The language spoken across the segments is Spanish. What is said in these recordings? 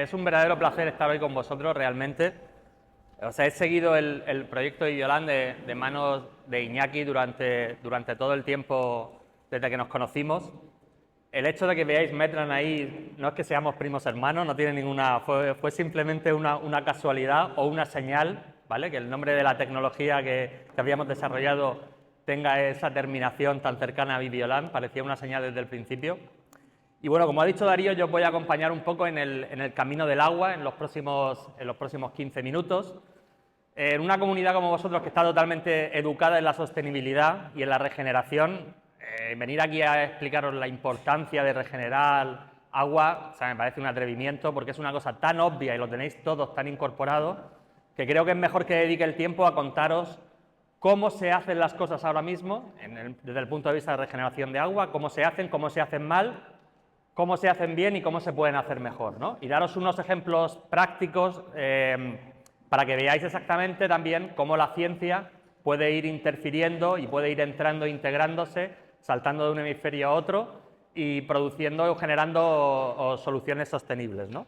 Es un verdadero placer estar hoy con vosotros, realmente. O sea, he seguido el proyecto Videoland de manos de Iñaki durante todo el tiempo desde que nos conocimos. El hecho de que veáis Metran ahí no es que seamos primos hermanos, no tiene ninguna... Fue simplemente una casualidad o una señal, ¿vale? Que el nombre de la tecnología que habíamos desarrollado tenga esa terminación tan cercana a Videoland, parecía una señal desde el principio. Y bueno, como ha dicho Darío, yo os voy a acompañar un poco en el camino del agua en los próximos 15 minutos. En una comunidad como vosotros que está totalmente educada en la sostenibilidad y en la regeneración, venir aquí a explicaros la importancia de regenerar agua, o sea, me parece un atrevimiento porque es una cosa tan obvia y lo tenéis todos tan incorporado que creo que es mejor que dedique el tiempo a contaros cómo se hacen las cosas ahora mismo desde el punto de vista de regeneración de agua, cómo se hacen mal, cómo se hacen bien y cómo se pueden hacer mejor, ¿no? Y daros unos ejemplos prácticos para que veáis exactamente también cómo la ciencia puede ir interfiriendo y puede ir entrando e integrándose, saltando de un hemisferio a otro y produciendo o generando soluciones sostenibles, ¿no?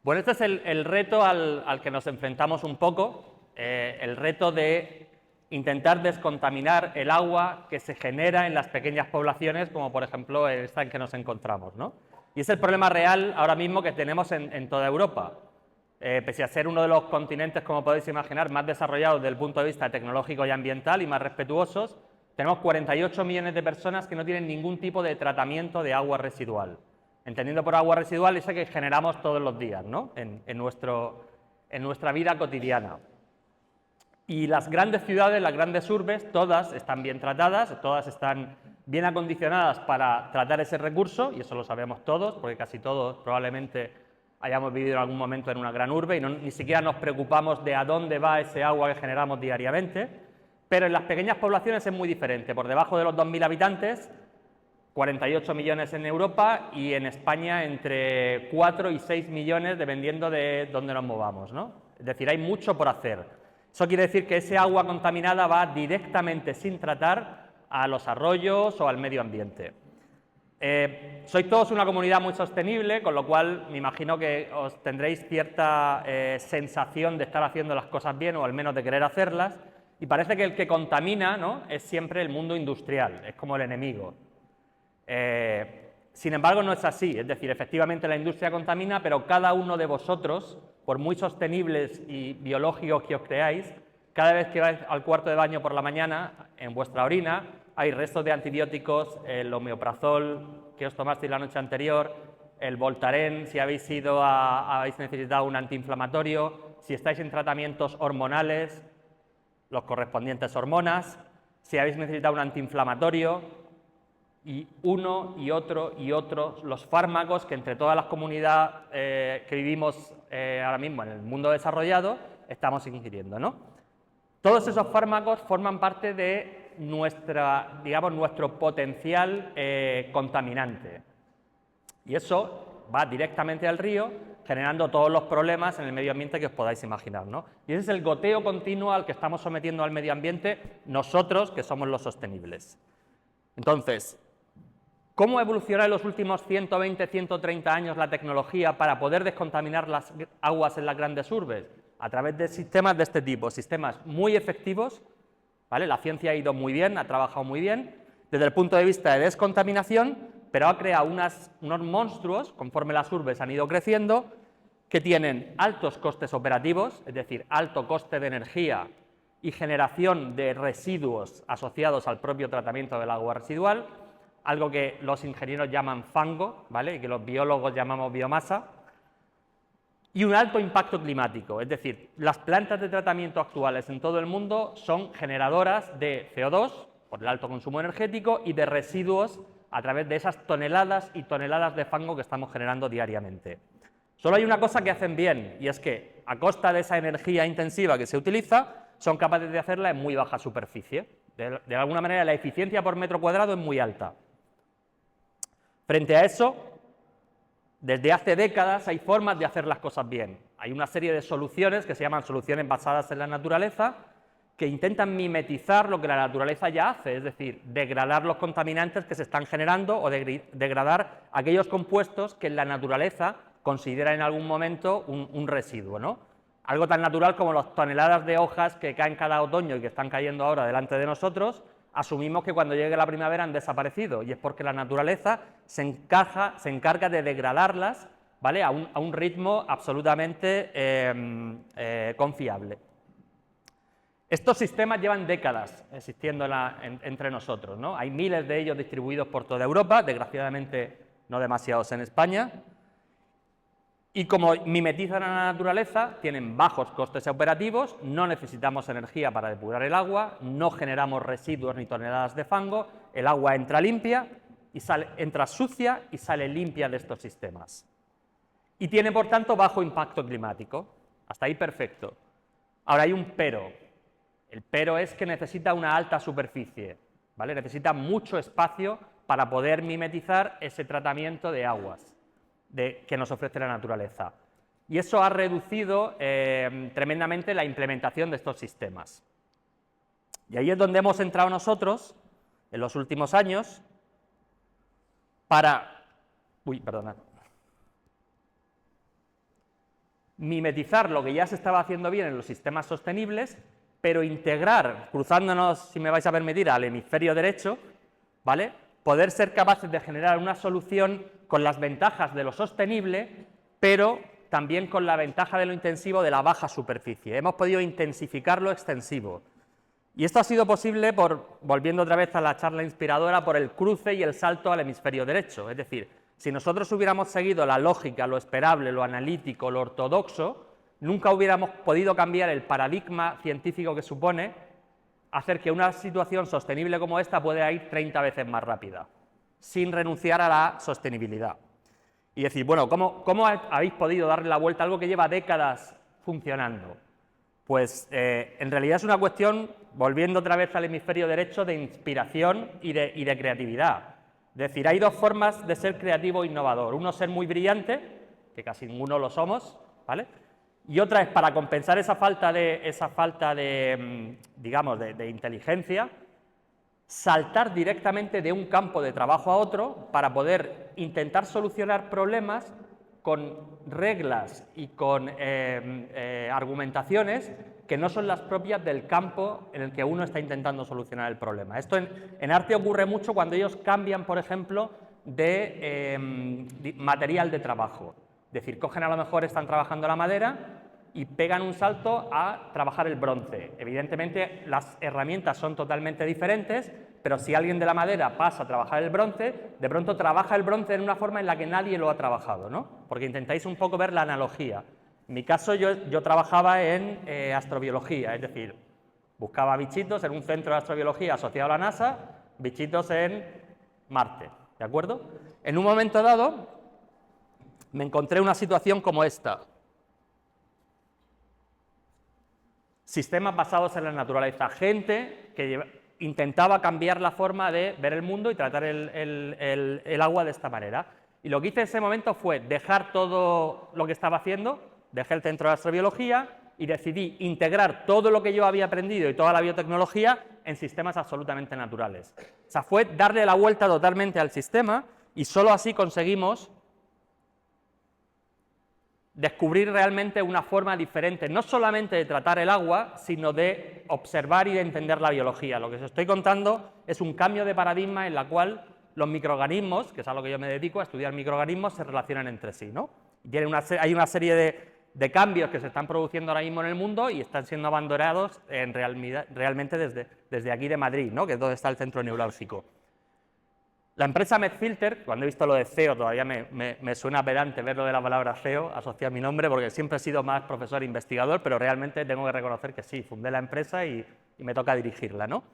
Bueno, este es el reto al que nos enfrentamos un poco, el reto de intentar descontaminar el agua que se genera en las pequeñas poblaciones, como por ejemplo esta en que nos encontramos, ¿no? Y es el problema real ahora mismo que tenemos en toda Europa. Pese a ser uno de los continentes, como podéis imaginar, más desarrollados desde el punto de vista tecnológico y ambiental y más respetuosos, tenemos 48 millones de personas que no tienen ningún tipo de tratamiento de agua residual. Entendiendo por agua residual esa que generamos todos los días, ¿no? en nuestra vida cotidiana. Y las grandes ciudades, las grandes urbes, todas están bien tratadas, todas están bien acondicionadas para tratar ese recurso, y eso lo sabemos todos, porque casi todos probablemente hayamos vivido en algún momento en una gran urbe y ni siquiera nos preocupamos de a dónde va ese agua que generamos diariamente, pero en las pequeñas poblaciones es muy diferente. Por debajo de los 2.000 habitantes, 48 millones en Europa y en España entre 4 y 6 millones, dependiendo de dónde nos movamos, ¿no? Es decir, hay mucho por hacer. Eso quiere decir que ese agua contaminada va directamente, sin tratar, a los arroyos o al medio ambiente. Sois todos una comunidad muy sostenible, con lo cual me imagino que os tendréis cierta sensación de estar haciendo las cosas bien o al menos de querer hacerlas, y parece que el que contamina, ¿no?, es siempre el mundo industrial, es como el enemigo. Sin embargo, no es así, es decir, efectivamente la industria contamina, pero cada uno de vosotros, por muy sostenibles y biológicos que os creáis, cada vez que vais al cuarto de baño por la mañana, en vuestra orina hay restos de antibióticos, el omeprazol que os tomasteis la noche anterior, el Voltaren, si habéis necesitado un antiinflamatorio, si estáis en tratamientos hormonales, los correspondientes hormonas, si habéis necesitado un antiinflamatorio, y uno y otro y otro, los fármacos que entre todas las comunidades que vivimos ahora mismo en el mundo desarrollado estamos ingiriendo, ¿no? Todos esos fármacos forman parte de nuestro potencial contaminante. Y eso va directamente al río, generando todos los problemas en el medio ambiente que os podáis imaginar, ¿no? Y ese es el goteo continuo al que estamos sometiendo al medio ambiente nosotros, que somos los sostenibles. Entonces, ¿cómo ha evolucionado en los últimos 120, 130 años la tecnología para poder descontaminar las aguas en las grandes urbes? A través de sistemas de este tipo, sistemas muy efectivos, ¿vale? La ciencia ha ido muy bien, ha trabajado muy bien, desde el punto de vista de descontaminación, pero ha creado unos monstruos, conforme las urbes han ido creciendo, que tienen altos costes operativos, es decir, alto coste de energía y generación de residuos asociados al propio tratamiento del agua residual, algo que los ingenieros llaman fango, ¿vale?, y que los biólogos llamamos biomasa, y un alto impacto climático, es decir, las plantas de tratamiento actuales en todo el mundo son generadoras de CO2, por el alto consumo energético, y de residuos a través de esas toneladas y toneladas de fango que estamos generando diariamente. Solo hay una cosa que hacen bien, y es que, a costa de esa energía intensiva que se utiliza, son capaces de hacerla en muy baja superficie. De alguna manera, la eficiencia por metro cuadrado es muy alta. Frente a eso, desde hace décadas hay formas de hacer las cosas bien. Hay una serie de soluciones que se llaman soluciones basadas en la naturaleza, que intentan mimetizar lo que la naturaleza ya hace, es decir, degradar los contaminantes que se están generando o degradar aquellos compuestos que la naturaleza considera en algún momento un residuo, ¿no? Algo tan natural como las toneladas de hojas que caen cada otoño y que están cayendo ahora delante de nosotros, asumimos que cuando llegue la primavera han desaparecido, y es porque la naturaleza se encarga de degradarlas, ¿vale?, a un ritmo absolutamente confiable. Estos sistemas llevan décadas existiendo entre nosotros, ¿no? Hay miles de ellos distribuidos por toda Europa, desgraciadamente no demasiados en España, y como mimetizan a la naturaleza, tienen bajos costes operativos, no necesitamos energía para depurar el agua, no generamos residuos ni toneladas de fango, el agua entra limpia, entra sucia y sale limpia de estos sistemas. Y tiene, por tanto, bajo impacto climático. Hasta ahí perfecto. Ahora hay un pero. El pero es que necesita una alta superficie, ¿vale? Necesita mucho espacio para poder mimetizar ese tratamiento de aguas que nos ofrece la naturaleza. Y eso ha reducido tremendamente la implementación de estos sistemas. Y ahí es donde hemos entrado nosotros, en los últimos años, para mimetizar lo que ya se estaba haciendo bien en los sistemas sostenibles, pero integrar, cruzándonos, si me vais a permitir, al hemisferio derecho, ¿vale?, poder ser capaces de generar una solución con las ventajas de lo sostenible, pero también con la ventaja de lo intensivo de la baja superficie. Hemos podido intensificar lo extensivo. Y esto ha sido posible volviendo otra vez a la charla inspiradora, por el cruce y el salto al hemisferio derecho. Es decir, si nosotros hubiéramos seguido la lógica, lo esperable, lo analítico, lo ortodoxo, nunca hubiéramos podido cambiar el paradigma científico que supone hacer que una situación sostenible como esta pueda ir 30 veces más rápida, sin renunciar a la sostenibilidad. Y decir, bueno, ¿cómo habéis podido darle la vuelta a algo que lleva décadas funcionando? Pues en realidad es una cuestión, volviendo otra vez al hemisferio derecho, de inspiración y de creatividad. Es decir, hay dos formas de ser creativo e innovador. Uno, ser muy brillante, que casi ninguno lo somos, ¿vale?, y otra es, para compensar esa falta de digamos, de inteligencia, saltar directamente de un campo de trabajo a otro para poder intentar solucionar problemas con reglas y con argumentaciones que no son las propias del campo en el que uno está intentando solucionar el problema. Esto en arte ocurre mucho cuando ellos cambian, por ejemplo, de material de trabajo. Es decir, cogen, a lo mejor están trabajando la madera y pegan un salto a trabajar el bronce. Evidentemente las herramientas son totalmente diferentes, pero si alguien de la madera pasa a trabajar el bronce, de pronto trabaja el bronce en una forma en la que nadie lo ha trabajado, ¿no? Porque intentáis un poco ver la analogía. En mi caso yo trabajaba en astrobiología, es decir, buscaba bichitos en un centro de astrobiología asociado a la NASA, bichitos en Marte, ¿de acuerdo? En un momento dado me encontré una situación como esta. Sistemas basados en la naturaleza, gente que intentaba cambiar la forma de ver el mundo y tratar el agua de esta manera. Y lo que hice en ese momento fue dejar todo lo que estaba haciendo, dejé el centro de astrobiología y decidí integrar todo lo que yo había aprendido y toda la biotecnología en sistemas absolutamente naturales. O sea, fue darle la vuelta totalmente al sistema, y solo así conseguimos descubrir realmente una forma diferente, no solamente de tratar el agua, sino de observar y de entender la biología. Lo que os estoy contando es un cambio de paradigma en la cual los microorganismos, que es a lo que yo me dedico, a estudiar microorganismos, se relacionan entre sí, ¿no? Hay una serie de cambios que se están produciendo ahora mismo en el mundo y están siendo abandonados realmente desde aquí de Madrid, ¿no?, que es donde está el centro neurálgico. La empresa Medfilter, cuando he visto lo de CEO, todavía me suena pedante ver lo de la palabra CEO asociada a mi nombre, porque siempre he sido más profesor e investigador, pero realmente tengo que reconocer que sí, fundé la empresa y me toca dirigirla, ¿no?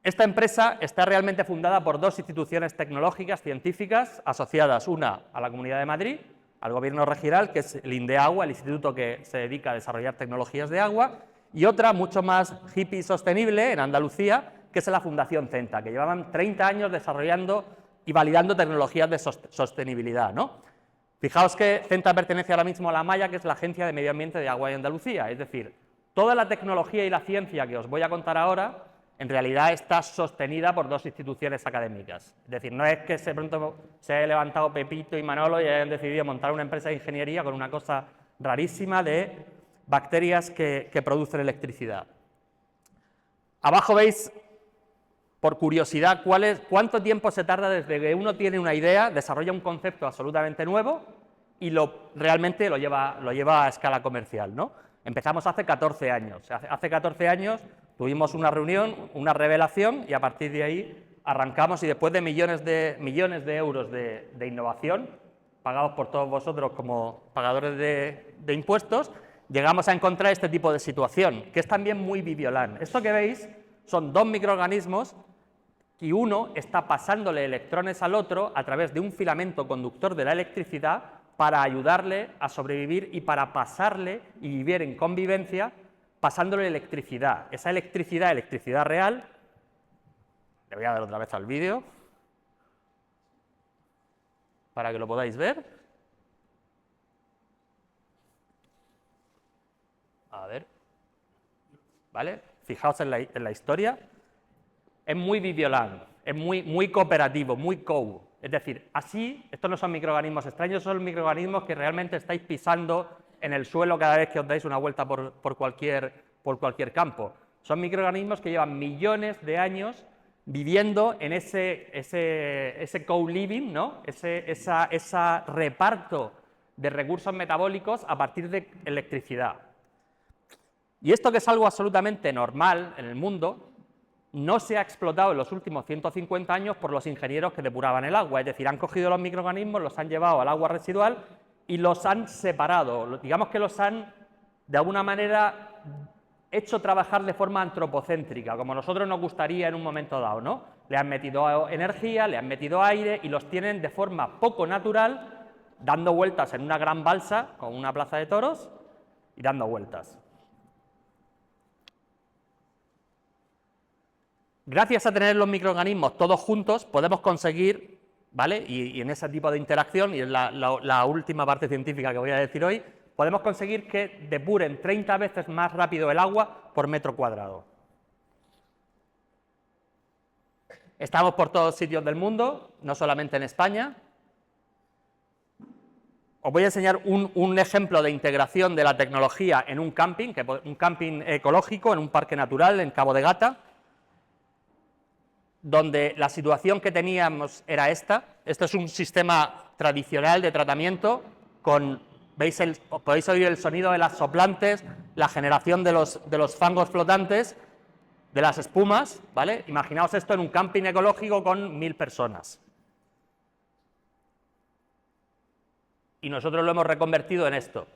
Esta empresa está realmente fundada por dos instituciones tecnológicas, científicas, asociadas, una a la Comunidad de Madrid, al Gobierno regional, que es el INDEAGUA, el instituto que se dedica a desarrollar tecnologías de agua, y otra mucho más hippie y sostenible, en Andalucía, que es la Fundación CENTA, que llevaban 30 años desarrollando y validando tecnologías de sostenibilidad, ¿no? Fijaos que CENTA pertenece ahora mismo a la Maya, que es la Agencia de Medio Ambiente de Agua de Andalucía, es decir, Toda la tecnología y la ciencia que os voy a contar ahora, en realidad está sostenida por dos instituciones académicas. Es decir, no es que de pronto se haya levantado Pepito y Manolo y hayan decidido montar una empresa de ingeniería con una cosa rarísima de bacterias que producen electricidad. Abajo veis, por curiosidad, cuánto tiempo se tarda desde que uno tiene una idea, desarrolla un concepto absolutamente nuevo y realmente lo lleva a escala comercial, ¿no? Empezamos hace 14 años. Hace 14 años tuvimos una reunión, una revelación, y a partir de ahí arrancamos, y después de millones de euros de innovación, pagados por todos vosotros como pagadores de impuestos, llegamos a encontrar este tipo de situación, que es también muy Viviolán. Esto que veis son dos microorganismos y uno está pasándole electrones al otro a través de un filamento conductor de la electricidad para ayudarle a sobrevivir y para pasarle y vivir en convivencia, pasándole electricidad. Esa electricidad real, le voy a dar otra vez al vídeo para que lo podáis ver. A ver, ¿vale? Fijaos en la historia. Es muy Viviolán, es muy cooperativo, muy co. Es decir, así, estos no son microorganismos extraños, son microorganismos que realmente estáis pisando en el suelo cada vez que os dais una vuelta por cualquier campo. Son microorganismos que llevan millones de años viviendo en ese co-living, ¿no? Ese reparto de recursos metabólicos a partir de electricidad. Y esto, que es algo absolutamente normal en el mundo, no se ha explotado en los últimos 150 años por los ingenieros que depuraban el agua. Es decir, han cogido los microorganismos, los han llevado al agua residual y los han separado. Digamos que los han, de alguna manera, hecho trabajar de forma antropocéntrica, como a nosotros nos gustaría en un momento dado, ¿no? Le han metido energía, le han metido aire y los tienen de forma poco natural, dando vueltas en una gran balsa, con una plaza de toros, y dando vueltas. Gracias a tener los microorganismos todos juntos, podemos conseguir, ¿vale? Y en ese tipo de interacción, y es la última parte científica que voy a decir hoy, podemos conseguir que depuren 30 veces más rápido el agua por metro cuadrado. Estamos por todos sitios del mundo, no solamente en España. Os voy a enseñar un ejemplo de integración de la tecnología en un camping ecológico, en un parque natural en Cabo de Gata, donde la situación que teníamos era esta. Esto es un sistema tradicional de tratamiento con, podéis oír el sonido de las soplantes, la generación de los fangos flotantes, de las espumas, ¿vale? Imaginaos esto en un camping ecológico con 1000 personas. Y nosotros lo hemos reconvertido en esto.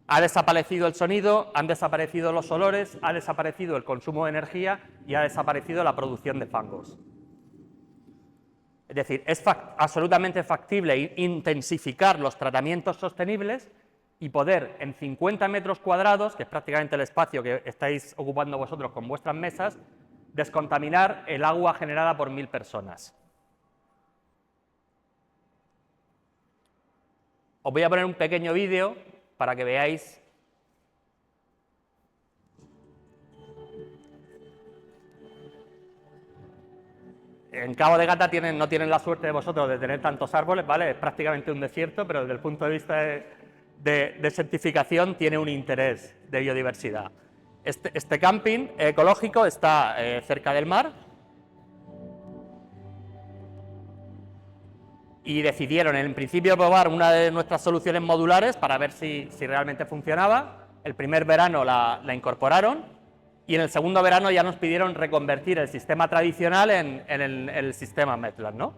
Ha desaparecido el sonido, han desaparecido los olores, ha desaparecido el consumo de energía y ha desaparecido la producción de fangos. Es decir, es absolutamente factible intensificar los tratamientos sostenibles y poder en 50 metros cuadrados, que es prácticamente el espacio que estáis ocupando vosotros con vuestras mesas, descontaminar el agua generada por 1000 personas. Os voy a poner un pequeño vídeo para que veáis. En Cabo de Gata no tienen la suerte de vosotros de tener tantos árboles, ¿vale? Es prácticamente un desierto, pero desde el punto de vista de desertificación tiene un interés de biodiversidad. Este camping ecológico está cerca del mar y decidieron en principio probar una de nuestras soluciones modulares para ver si realmente funcionaba. El primer verano la incorporaron y en el segundo verano ya nos pidieron reconvertir el sistema tradicional en el sistema Metland, ¿no?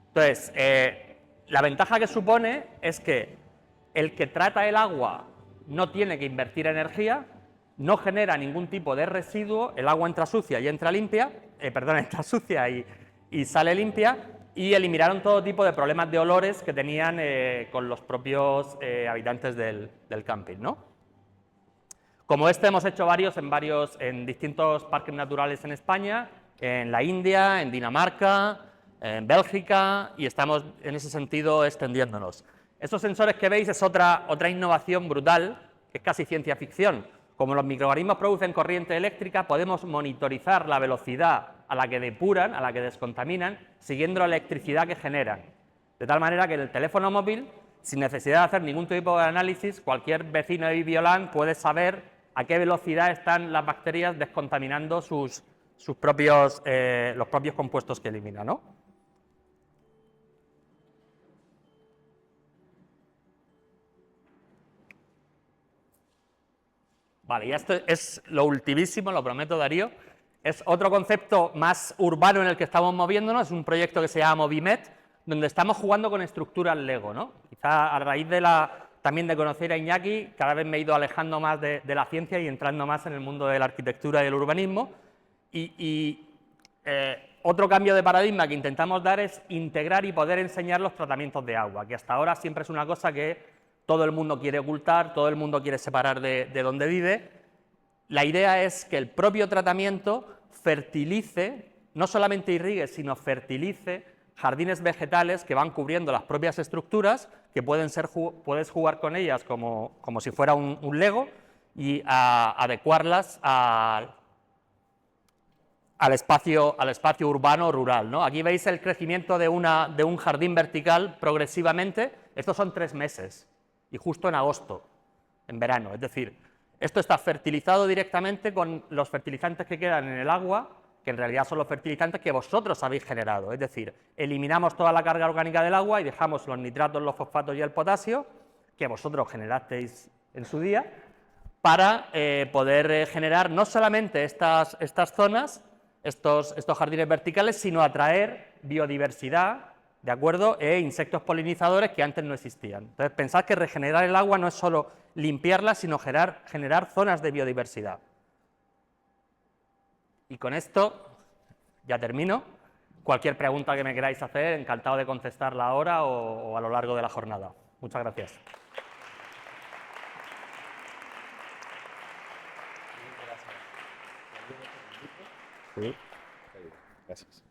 Entonces, la ventaja que supone es que el que trata el agua no tiene que invertir energía, no genera ningún tipo de residuo, el agua entra sucia y entra limpia, entra sucia y sale limpia, y eliminaron todo tipo de problemas de olores que tenían con los propios habitantes del camping, ¿no? Como este hemos hecho varios en distintos parques naturales en España, en la India, en Dinamarca, en Bélgica, y estamos en ese sentido extendiéndonos. Estos sensores que veis es otra innovación brutal, que es casi ciencia ficción. Como los microorganismos producen corriente eléctrica, podemos monitorizar la velocidad a la que depuran, a la que descontaminan, siguiendo la electricidad que generan. De tal manera que en el teléfono móvil, sin necesidad de hacer ningún tipo de análisis, cualquier vecino de Bibliolán puede saber a qué velocidad están las bacterias descontaminando los propios compuestos que eliminan, ¿no? Vale, y esto es lo ultimísimo, lo prometo, Darío. Es otro concepto más urbano en el que estamos moviéndonos, es un proyecto que se llama Movimet, donde estamos jugando con estructuras Lego, ¿no? Quizá a raíz también de conocer a Iñaki, cada vez me he ido alejando más de la ciencia y entrando más en el mundo de la arquitectura y el urbanismo. Otro cambio de paradigma que intentamos dar es integrar y poder enseñar los tratamientos de agua, que hasta ahora siempre es una cosa que todo el mundo quiere ocultar, todo el mundo quiere separar de donde vive. La idea es que el propio tratamiento fertilice, no solamente irrigue, sino fertilice jardines vegetales que van cubriendo las propias estructuras, que puedes jugar con ellas como si fuera un Lego y adecuarlas al espacio urbano rural, ¿no? Aquí veis el crecimiento de un jardín vertical progresivamente. Estos son 3 meses y justo en agosto, en verano. Es decir, esto está fertilizado directamente con los fertilizantes que quedan en el agua, que en realidad son los fertilizantes que vosotros habéis generado. Es decir, eliminamos toda la carga orgánica del agua y dejamos los nitratos, los fosfatos y el potasio, que vosotros generasteis en su día, para poder generar no solamente estas zonas, estos jardines verticales, sino atraer biodiversidad, ¿de acuerdo? E insectos polinizadores que antes no existían. Entonces, pensad que regenerar el agua no es solo limpiarla, sino generar zonas de biodiversidad. Y con esto ya termino. Cualquier pregunta que me queráis hacer, encantado de contestarla ahora o a lo largo de la jornada. Muchas gracias. Sí. Gracias.